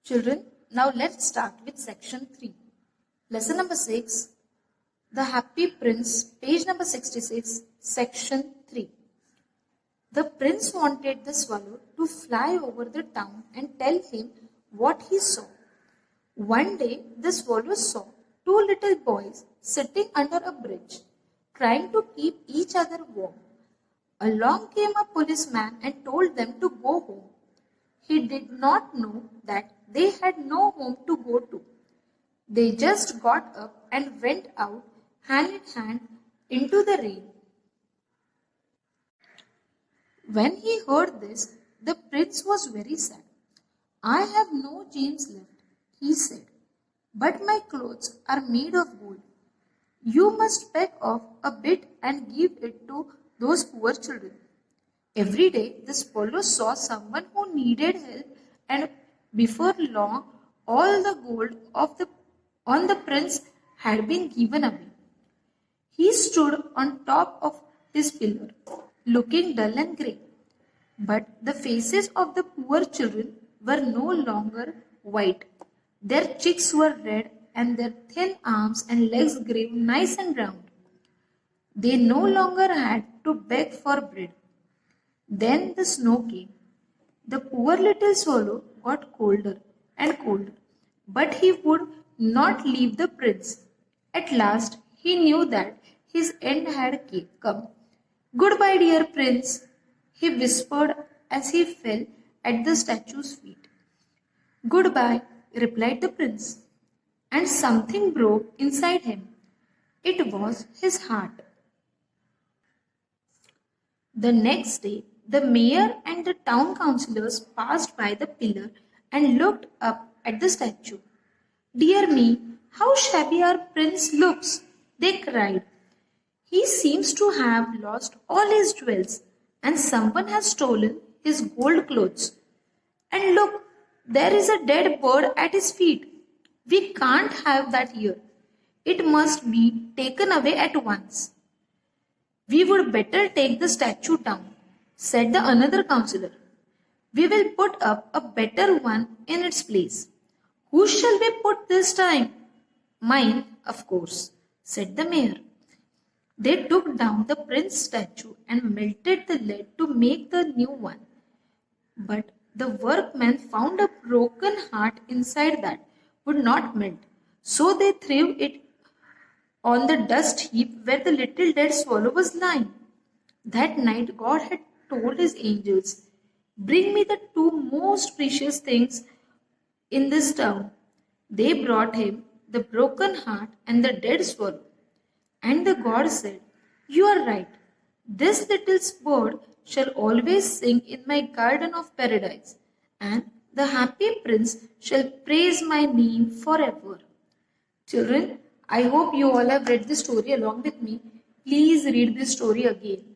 Children, now let's start with section 3. Lesson number 6, The Happy Prince, page number 66, section 3. The prince wanted the swallow to fly over the town and tell him what he saw. One day, the swallow saw two little boys sitting under a bridge, trying to keep each other warm. Along came a policeman and told them to go home. He did not know that they had no home to go to. They just got up and went out hand in hand into the rain. When he heard this, the prince was very sad. I have no chains left, he said, but my clothes are made of gold. You must peck off a bit and give it to those poor children. Every day, the swallow saw someone who needed help, and before long, all the gold on the prince had been given away. He stood on top of his pillar, looking dull and grey. But the faces of the poor children were no longer white. Their cheeks were red, and their thin arms and legs grew nice and round. They no longer had to beg for bread. Then the snow came. The poor little swallow got colder and colder, but he would not leave the prince. At last, he knew that his end had come. Goodbye, dear prince, he whispered as he fell at the statue's feet. Goodbye, replied the prince, and something broke inside him. It was his heart. The next day, the mayor and the town councillors passed by the pillar and looked up at the statue. Dear me, how shabby our prince looks, they cried. He seems to have lost all his jewels, and someone has stolen his gold clothes. And look, there is a dead bird at his feet. We can't have that here. It must be taken away at once. We would better take the statue down, said the another councillor. We will put up a better one in its place. Who shall we put this time? Mine, of course, said the mayor. They took down the prince's statue and melted the lead to make the new one. But the workmen found a broken heart inside that would not melt. So they threw it on the dust heap where the little dead swallow was lying. That night God had told his angels, bring me the two most precious things in this town. They brought him the broken heart and the dead swallow. And the God said, you are right. This little bird shall always sing in my garden of paradise, and the happy prince shall praise my name forever. Children, I hope you all have read this story along with me. Please read this story again.